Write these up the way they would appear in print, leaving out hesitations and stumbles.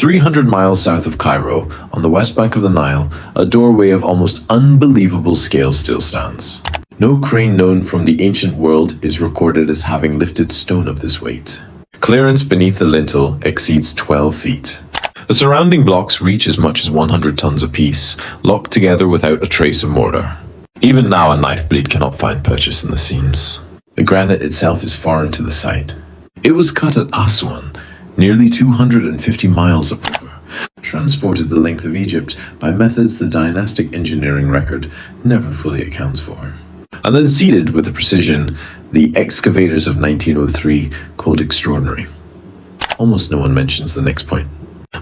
300 miles south of Cairo, on the west bank of the Nile, a doorway of almost unbelievable scale still stands. No crane known from the ancient world is recorded as having lifted stone of this weight. Clearance beneath the lintel exceeds 12 feet. The surrounding blocks reach as much as 100 tons apiece, locked together without a trace of mortar. Even now, a knife blade cannot find purchase in the seams. The granite itself is foreign to the site. It was cut at Aswan, nearly 250 miles upriver, transported the length of Egypt by methods the dynastic engineering record never fully accounts for, and then seated with a precision the excavators of 1903 called extraordinary. Almost no one mentions the next point.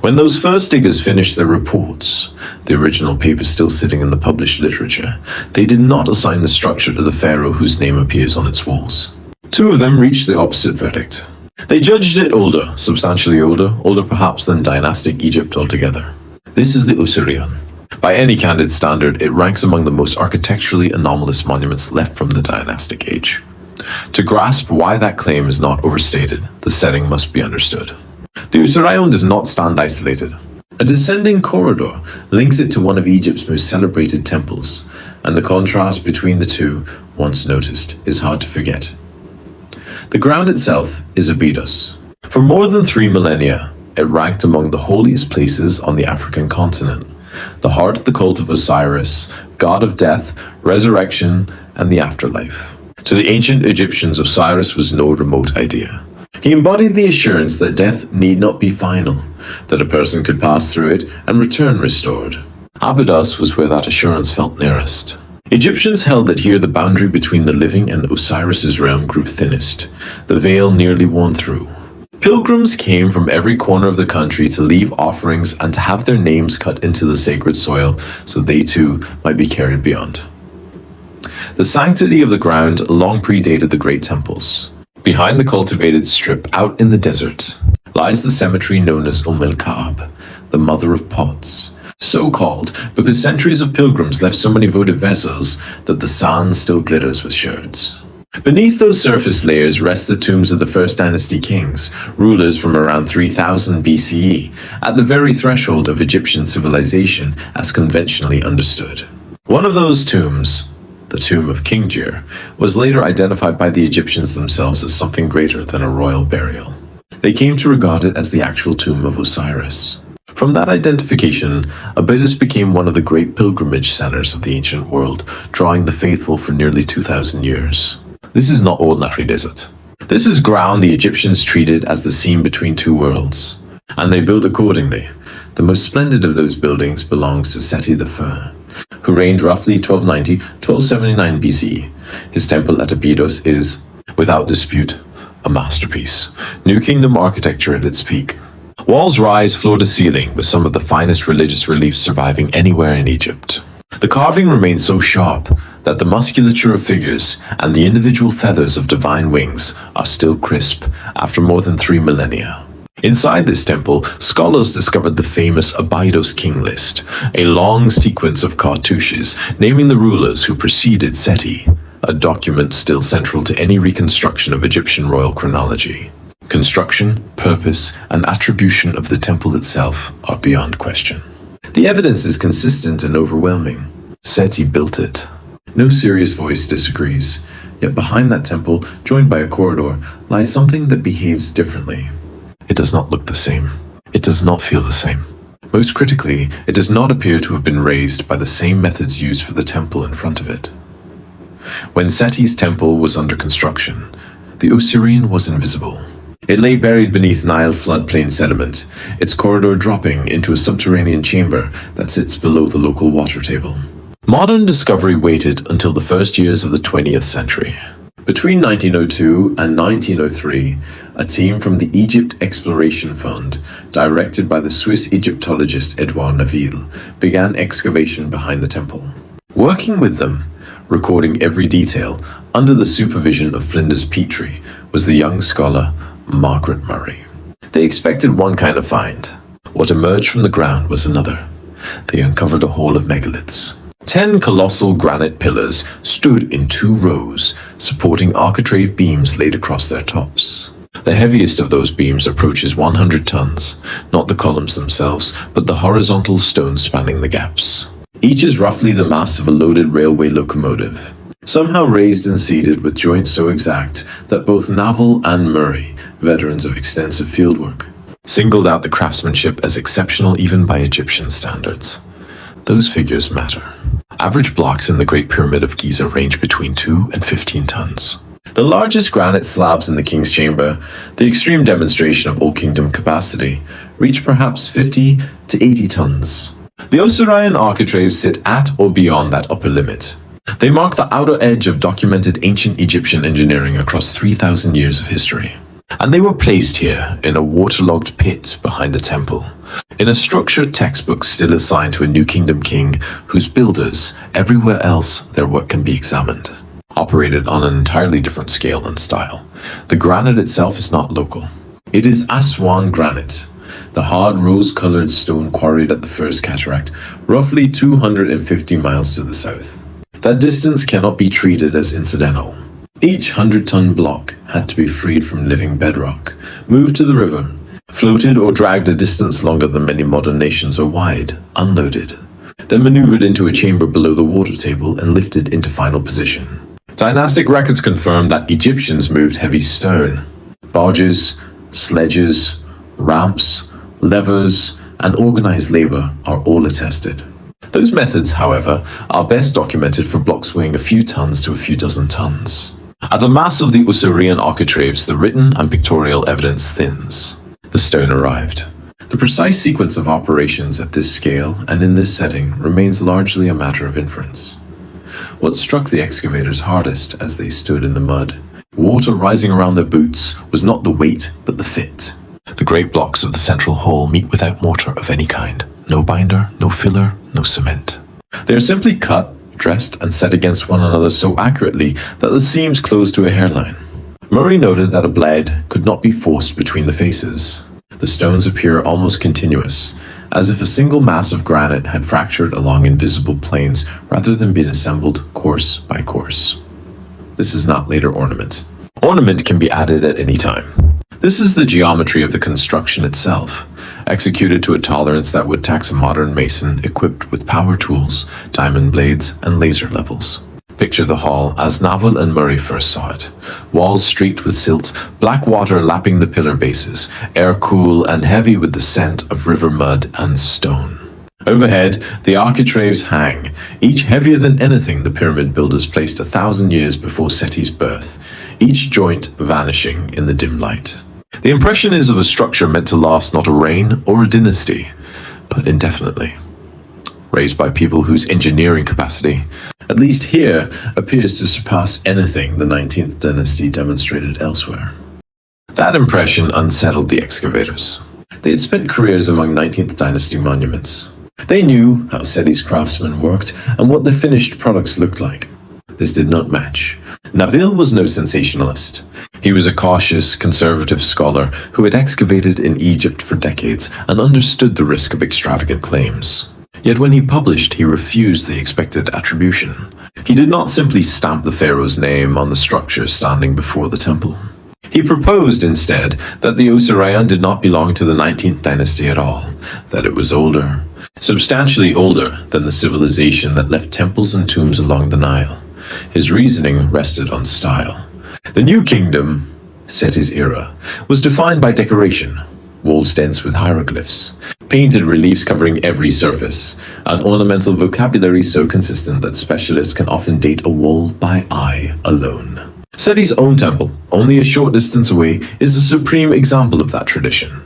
When those first diggers finished their reports, the original papers still sitting in the published literature, they did not assign the structure to the pharaoh whose name appears on its walls. Two of them reached the opposite verdict. They judged it older, substantially older perhaps than dynastic Egypt altogether. This is the Osireion. By any candid standard, it ranks among the most architecturally anomalous monuments left from the dynastic age. To grasp why that claim is not overstated, the setting must be understood. The Osireion does not stand isolated. A descending corridor links it to one of Egypt's most celebrated temples, and the contrast between the two, once noticed, is hard to forget. The ground itself is Abydos. For more than 3 millennia, it ranked among the holiest places on the African continent, the heart of the cult of Osiris, god of death, resurrection, and the afterlife. To the ancient Egyptians, Osiris was no remote idea. He embodied the assurance that death need not be final, that a person could pass through it and return restored. Abydos was where that assurance felt nearest. Egyptians held that here the boundary between the living and Osiris's realm grew thinnest, the veil nearly worn through. Pilgrims came from every corner of the country to leave offerings and to have their names cut into the sacred soil so they too might be carried beyond. The sanctity of the ground long predated the great temples. Behind the cultivated strip out in the desert lies the cemetery known as el-Kaab, the mother of pots, so called because centuries of pilgrims left so many votive vessels that the sand still glitters with sherds. Beneath those surface layers rest the tombs of the First Dynasty kings, rulers from around 3000 BCE, at the very threshold of Egyptian civilization as conventionally understood. One of those tombs, the tomb of King Jir, was later identified by the Egyptians themselves as something greater than a royal burial. They came to regard it as the actual tomb of Osiris. From that identification, Abydos became one of the great pilgrimage centers of the ancient world, drawing the faithful for nearly 2,000 years. This is not ordinary desert. This is ground the Egyptians treated as the seam between two worlds, and they built accordingly. The most splendid of those buildings belongs to Seti I, who reigned roughly 1290–1279 BCE. His temple at Abydos is, without dispute, a masterpiece. New Kingdom architecture at its peak. Walls rise floor to ceiling with some of the finest religious reliefs surviving anywhere in Egypt. The carving remains so sharp that the musculature of figures and the individual feathers of divine wings are still crisp after more than 3 millennia. Inside this temple, scholars discovered the famous Abydos king list, a long sequence of cartouches naming the rulers who preceded Seti, a document still central to any reconstruction of Egyptian royal chronology. Construction, purpose, and attribution of the temple itself are beyond question. The evidence is consistent and overwhelming. Seti built it. No serious voice disagrees, yet behind that temple, joined by a corridor, lies something that behaves differently. It does not look the same. It does not feel the same. Most critically, it does not appear to have been raised by the same methods used for the temple in front of it. When Seti's temple was under construction, the Osireion was invisible. It lay buried beneath Nile floodplain sediment, its corridor dropping into a subterranean chamber that sits below the local water table. Modern discovery waited until the first years of the 20th century. Between 1902 and 1903, a team from the Egypt Exploration Fund, directed by the Swiss Egyptologist Edouard Naville, began excavation behind the temple. Working with them, recording every detail, under the supervision of Flinders Petrie, was the young scholar Margaret Murray. They expected one kind of find. What emerged from the ground was another. They uncovered a hall of megaliths. 10 colossal granite pillars stood in 2 rows, supporting architrave beams laid across their tops. The heaviest of those beams approaches 100 tons, not the columns themselves, but the horizontal stones spanning the gaps. Each is roughly the mass of a loaded railway locomotive, somehow raised and seated with joints so exact that both Naval and Murray, veterans of extensive fieldwork, singled out the craftsmanship as exceptional even by Egyptian standards. Those figures matter. Average blocks in the Great Pyramid of Giza range between 2 and 15 tons. The largest granite slabs in the King's Chamber, the extreme demonstration of Old Kingdom capacity, reach perhaps 50 to 80 tons. The Osireion architraves sit at or beyond that upper limit. They mark the outer edge of documented ancient Egyptian engineering across 3,000 years of history. And they were placed here in a waterlogged pit behind the temple, in a structured textbook still assigned to a New Kingdom king whose builders, everywhere else their work can be examined, operated on an entirely different scale and style. The granite itself is not local. It is Aswan granite, the hard rose-colored stone quarried at the First Cataract, roughly 250 miles to the south. That distance cannot be treated as incidental. Each 100-ton block had to be freed from living bedrock, moved to the river, floated or dragged a distance longer than many modern nations are wide, unloaded, then maneuvered into a chamber below the water table and lifted into final position. Dynastic records confirm that Egyptians moved heavy stone. Barges, sledges, ramps, levers, and organized labor are all attested. Those methods, however, are best documented for blocks weighing a few tons to a few dozen tons. At the mass of the Osireion architraves, the written and pictorial evidence thins. The stone arrived. The precise sequence of operations at this scale and in this setting remains largely a matter of inference. What struck the excavators hardest as they stood in the mud, water rising around their boots, was not the weight but the fit. The great blocks of the central hall meet without mortar of any kind. No binder, no filler, no cement. They are simply cut, dressed, and set against one another so accurately that the seams close to a hairline. Murray noted that a blade could not be forced between the faces. The stones appear almost continuous, as if a single mass of granite had fractured along invisible planes rather than been assembled course by course. This is not later ornament. Ornament can be added at any time. This is the geometry of the construction itself, executed to a tolerance that would tax a modern mason equipped with power tools, diamond blades, and laser levels. Picture the hall as Naval and Murray first saw it. Walls streaked with silt, black water lapping the pillar bases, air cool and heavy with the scent of river mud and stone. Overhead, the architraves hang, each heavier than anything the pyramid builders placed 1,000 years before Seti's birth, each joint vanishing in the dim light. The impression is of a structure meant to last not a reign or a dynasty, but indefinitely. Raised by people whose engineering capacity, at least here, appears to surpass anything the 19th dynasty demonstrated elsewhere. That impression unsettled the excavators. They had spent careers among 19th dynasty monuments. They knew how Seti's craftsmen worked and what the finished products looked like. This did not match. Nabil was no sensationalist. He was a cautious, conservative scholar who had excavated in Egypt for decades and understood the risk of extravagant claims. Yet when he published, he refused the expected attribution. He did not simply stamp the pharaoh's name on the structure standing before the temple. He proposed instead that the Osireion did not belong to the 19th dynasty at all, that it was older, substantially older than the civilization that left temples and tombs along the Nile. His reasoning rested on style. The New Kingdom, Seti's era, was defined by decoration, walls dense with hieroglyphs, painted reliefs covering every surface, an ornamental vocabulary so consistent that specialists can often date a wall by eye alone. Seti's own temple, only a short distance away, is a supreme example of that tradition.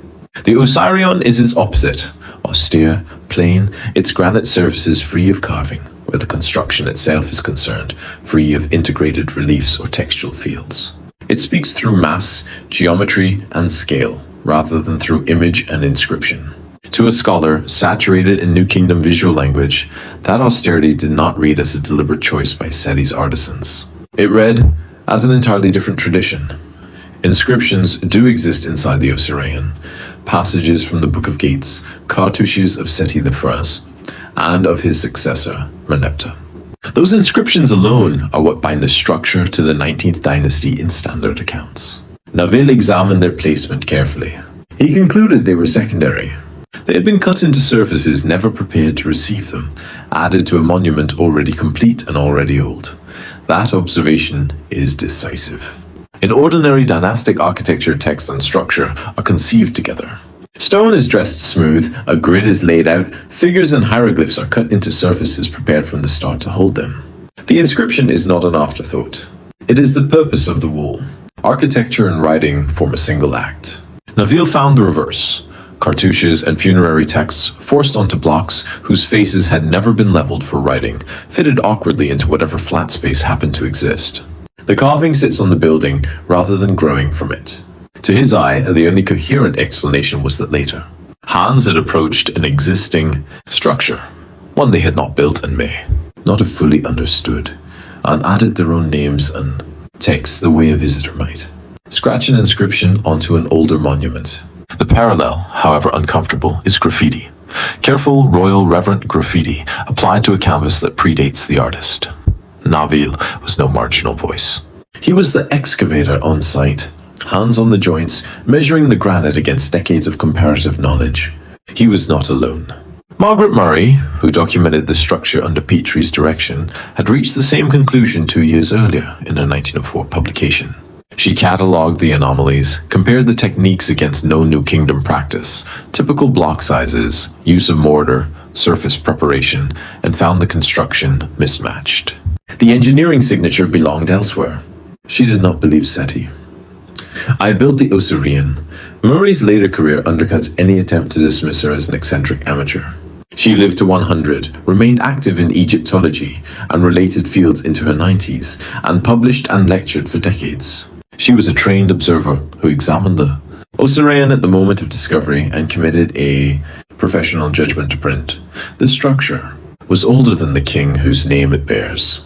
The Osireion is its opposite, austere, plain, its granite surfaces free of carving, where the construction itself is concerned, free of integrated reliefs or textual fields. It speaks through mass, geometry, and scale, rather than through image and inscription. To a scholar saturated in New Kingdom visual language, that austerity did not read as a deliberate choice by Seti's artisans. It read as an entirely different tradition. Inscriptions do exist inside the Osireion, passages from the Book of Gates, cartouches of Seti I, and of his successor, Merneptah. Those inscriptions alone are what bind the structure to the 19th dynasty in standard accounts. Naville examined their placement carefully. He concluded they were secondary. They had been cut into surfaces never prepared to receive them, added to a monument already complete and already old. That observation is decisive. In ordinary dynastic architecture, text and structure are conceived together. Stone is dressed smooth, a grid is laid out, figures and hieroglyphs are cut into surfaces prepared from the start to hold them. The inscription is not an afterthought. It is the purpose of the wall. Architecture and writing form a single act. Naville found the reverse. Cartouches and funerary texts forced onto blocks whose faces had never been leveled for writing, fitted awkwardly into whatever flat space happened to exist. The carving sits on the building rather than growing from it. To his eye, the only coherent explanation was that later, Hans had approached an existing structure, one they had not built and may not have fully understood, and added their own names and texts the way a visitor might. Scratch an inscription onto an older monument. The parallel, however uncomfortable, is graffiti. Careful, royal, reverent graffiti applied to a canvas that predates the artist. Naville was no marginal voice. He was the excavator on site, hands on the joints, measuring the granite against decades of comparative knowledge. He was not alone. Margaret Murray, who documented the structure under Petrie's direction, had reached the same conclusion 2 years earlier in a 1904 publication. She catalogued the anomalies, compared the techniques against no New Kingdom practice, typical block sizes, use of mortar, surface preparation, and found the construction mismatched. The engineering signature belonged elsewhere. She did not believe Seti. I built the Osireion. Murray's later career undercuts any attempt to dismiss her as an eccentric amateur. She lived to 100, remained active in Egyptology and related fields into her 90s, and published and lectured for decades. She was a trained observer who examined the Osireion at the moment of discovery and committed a professional judgment to print. The structure was older than the king whose name it bears.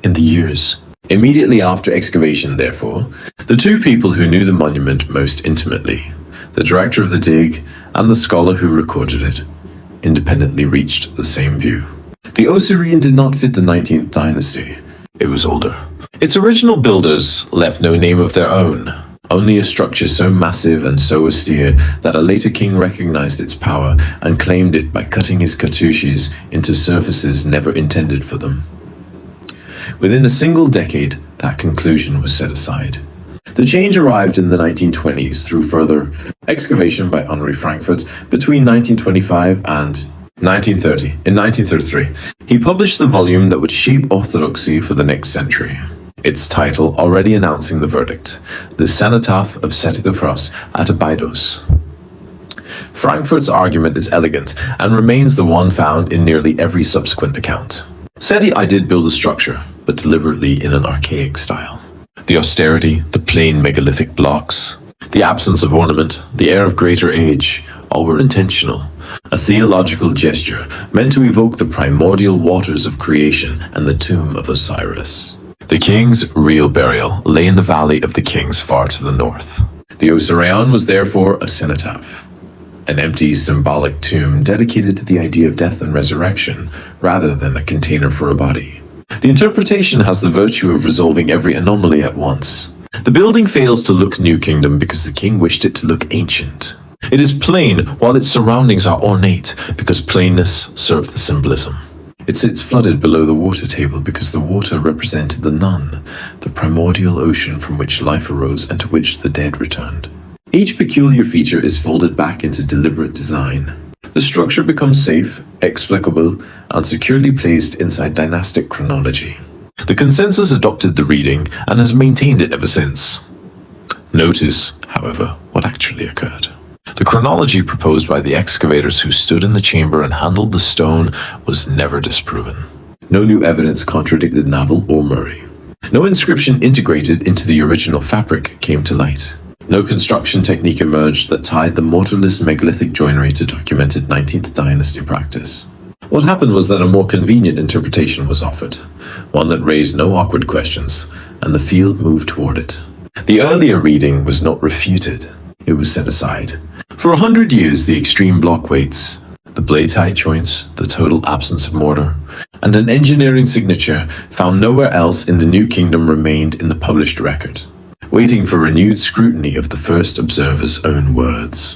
In the years immediately after excavation, therefore, the two people who knew the monument most intimately, the director of the dig and the scholar who recorded it, independently reached the same view. The Osireion did not fit the 19th dynasty. It was older. Its original builders left no name of their own, only a structure so massive and so austere that a later king recognized its power and claimed it by cutting his cartouches into surfaces never intended for them. Within a single decade, that conclusion was set aside. The change arrived in the 1920s through further excavation by Henri Frankfurt between 1925 and 1930. In 1933, he published the volume that would shape orthodoxy for the next century. Its title already announcing the verdict, The Cenotaph of Seti I at Abydos. Frankfurt's argument is elegant and remains the one found in nearly every subsequent account. Seti I did build a structure, but deliberately in an archaic style. The austerity, the plain megalithic blocks, the absence of ornament, the air of greater age, all were intentional. A theological gesture meant to evoke the primordial waters of creation and the tomb of Osiris. The king's real burial lay in the Valley of the Kings far to the north. The Osireion was therefore a cenotaph, an empty symbolic tomb dedicated to the idea of death and resurrection, rather than a container for a body. The interpretation has the virtue of resolving every anomaly at once. The building fails to look New Kingdom because the king wished it to look ancient. It is plain while its surroundings are ornate because plainness served the symbolism. It sits flooded below the water table because the water represented the Nun, the primordial ocean from which life arose and to which the dead returned. Each peculiar feature is folded back into deliberate design. The structure becomes safe, explicable, and securely placed inside dynastic chronology. The consensus adopted the reading and has maintained it ever since. Notice, however, what actually occurred. The chronology proposed by the excavators who stood in the chamber and handled the stone was never disproven. No new evidence contradicted Naville or Murray. No inscription integrated into the original fabric came to light. No construction technique emerged that tied the mortarless megalithic joinery to documented 19th dynasty practice. What happened was that a more convenient interpretation was offered, one that raised no awkward questions, and the field moved toward it. The earlier reading was not refuted. It was set aside. For 100 years, the extreme block weights, the blade-tight joints, the total absence of mortar, and an engineering signature found nowhere else in the New Kingdom remained in the published record. waiting for renewed scrutiny of the first observer's own words.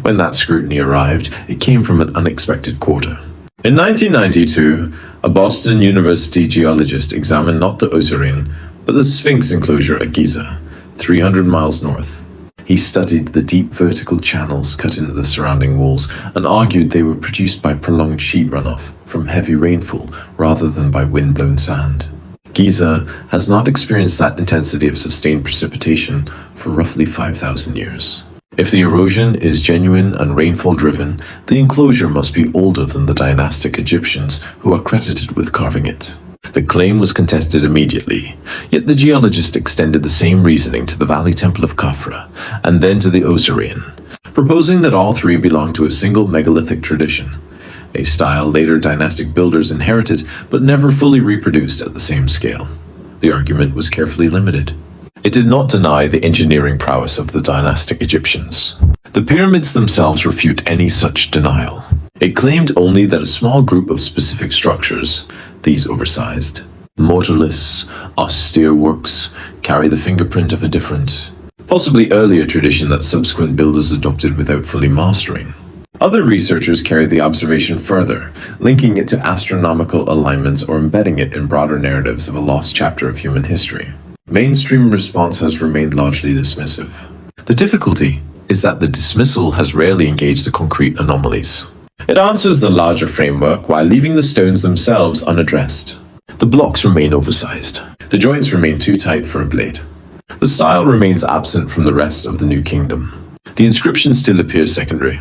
When that scrutiny arrived, it came from an unexpected quarter. In 1992, a Boston University geologist examined not the Osireion, but the Sphinx enclosure at Giza, 300 miles north. He studied the deep vertical channels cut into the surrounding walls and argued they were produced by prolonged sheet runoff from heavy rainfall rather than by wind-blown sand. Giza has not experienced that intensity of sustained precipitation for roughly 5,000 years. If the erosion is genuine and rainfall-driven, the enclosure must be older than the dynastic Egyptians who are credited with carving it. The claim was contested immediately, yet the geologist extended the same reasoning to the Valley Temple of Khafra and then to the Osireion, proposing that all three belong to a single megalithic tradition, a style later dynastic builders inherited but never fully reproduced at the same scale. The argument was carefully limited. It did not deny the engineering prowess of the dynastic Egyptians. The pyramids themselves refute any such denial. It claimed only that a small group of specific structures, these oversized, mortarless, austere works, carry the fingerprint of a different, possibly earlier tradition that subsequent builders adopted without fully mastering. Other researchers carried the observation further, linking it to astronomical alignments or embedding it in broader narratives of a lost chapter of human history. Mainstream response has remained largely dismissive. The difficulty is that the dismissal has rarely engaged the concrete anomalies. It answers the larger framework while leaving the stones themselves unaddressed. The blocks remain oversized. The joints remain too tight for a blade. The style remains absent from the rest of the New Kingdom. The inscription still appears secondary.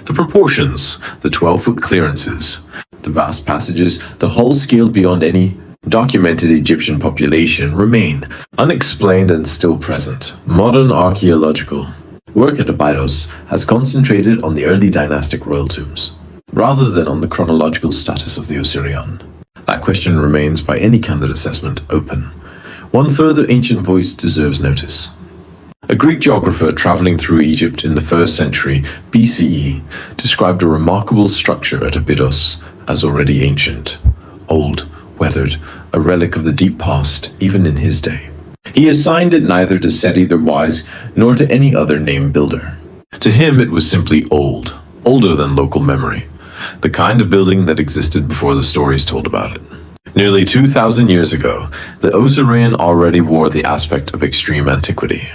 The proportions, the 12-foot clearances, the vast passages, the hull scaled beyond any documented Egyptian population remain unexplained and still present. Modern archaeological work at Abydos has concentrated on the early dynastic royal tombs, rather than on the chronological status of the Osireion. That question remains, by any candid assessment, open. One further ancient voice deserves notice. A Greek geographer traveling through Egypt in the 1st century BCE described a remarkable structure at Abydos as already ancient, old, weathered, a relic of the deep past, even in his day. He assigned it neither to Seti the Wise nor to any other named builder. To him it was simply old, older than local memory, the kind of building that existed before the stories told about it. Nearly 2,000 years ago, the Osireion already wore the aspect of extreme antiquity.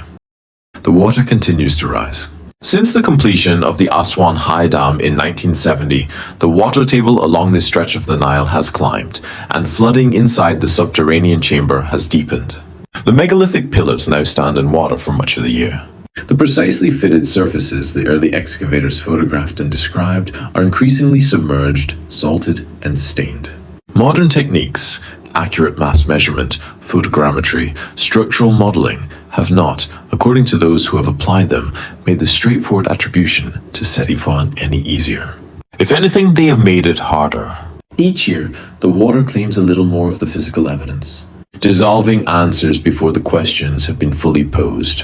The water continues to rise. Since the completion of the Aswan High Dam in 1970, the water table along this stretch of the Nile has climbed, and flooding inside the subterranean chamber has deepened. The megalithic pillars now stand in water for much of the year. The precisely fitted surfaces the early excavators photographed and described are increasingly submerged, salted, and stained. Modern techniques, accurate mass measurement, photogrammetry, structural modeling, have not, according to those who have applied them, made the straightforward attribution to Seti I any easier. If anything, they have made it harder. Each year, the water claims a little more of the physical evidence, dissolving answers before the questions have been fully posed.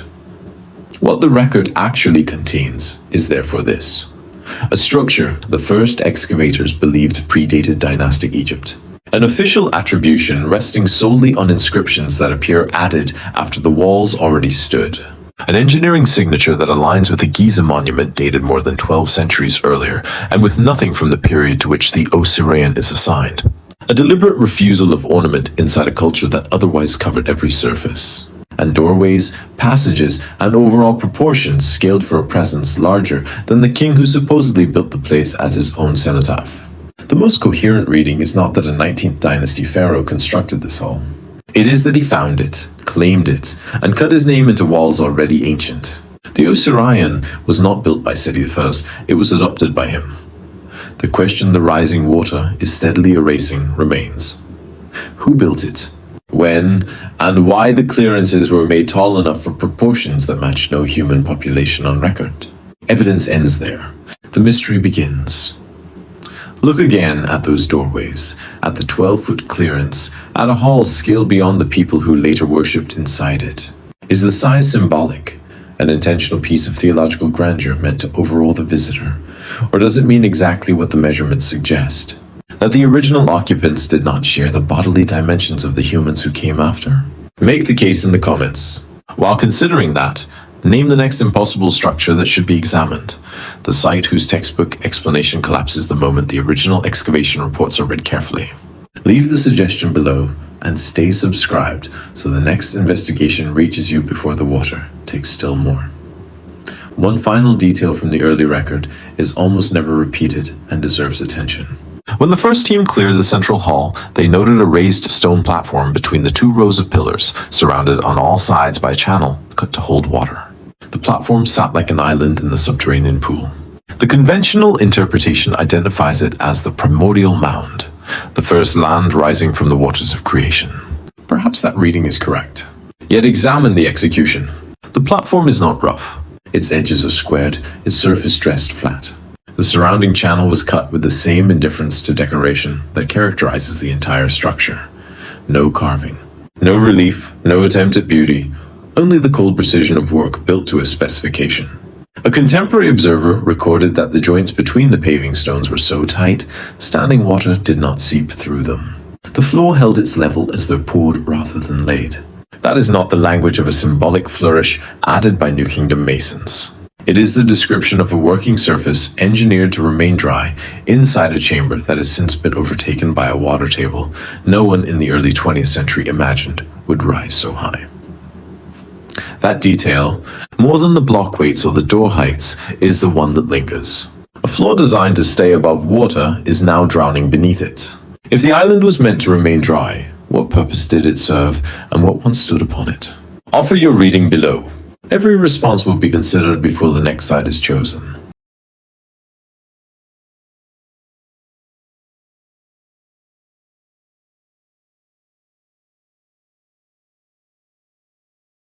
What the record actually contains is therefore this: a structure the first excavators believed predated dynastic Egypt. An official attribution resting solely on inscriptions that appear added after the walls already stood. An engineering signature that aligns with the Giza monument dated more than 12 centuries earlier, and with nothing from the period to which the Osireion is assigned. A deliberate refusal of ornament inside a culture that otherwise covered every surface. And doorways, passages, and overall proportions scaled for a presence larger than the king who supposedly built the place as his own cenotaph. The most coherent reading is not that a 19th dynasty pharaoh constructed this hall. It is that he found it, claimed it, and cut his name into walls already ancient. The Osireion was not built by Seti I, it was adopted by him. The question the rising water is steadily erasing remains. Who built it? When and why the clearances were made tall enough for proportions that match no human population on record? Evidence ends there. The mystery begins. Look again at those doorways, at the 12-foot clearance, at a hall scaled beyond the people who later worshipped inside it. Is the size symbolic, an intentional piece of theological grandeur meant to overawe the visitor? Or does it mean exactly what the measurements suggest? That the original occupants did not share the bodily dimensions of the humans who came after? Make the case in the comments. While considering that, name the next impossible structure that should be examined. The site whose textbook explanation collapses the moment the original excavation reports are read carefully. Leave the suggestion below and stay subscribed so the next investigation reaches you before the water takes still more. One final detail from the early record is almost never repeated and deserves attention. When the first team cleared the central hall, they noted a raised stone platform between the 2 rows of pillars, surrounded on all sides by a channel cut to hold water. The platform sat like an island in the subterranean pool. The conventional interpretation identifies it as the primordial mound, the first land rising from the waters of creation. Perhaps that reading is correct. Yet examine the execution. The platform is not rough. Its edges are squared, its surface dressed flat. The surrounding channel was cut with the same indifference to decoration that characterizes the entire structure. No carving, no relief, no attempt at beauty, only the cold precision of work built to a specification. A contemporary observer recorded that the joints between the paving stones were so tight, standing water did not seep through them. The floor held its level as though poured rather than laid. That is not the language of a symbolic flourish added by New Kingdom masons. It is the description of a working surface engineered to remain dry inside a chamber that has since been overtaken by a water table no one in the early 20th century imagined would rise so high. That detail, more than the block weights or the door heights, is the one that lingers. A floor designed to stay above water is now drowning beneath it. If the island was meant to remain dry, what purpose did it serve, and what once stood upon it? Offer your reading below. Every response will be considered before the next site is chosen.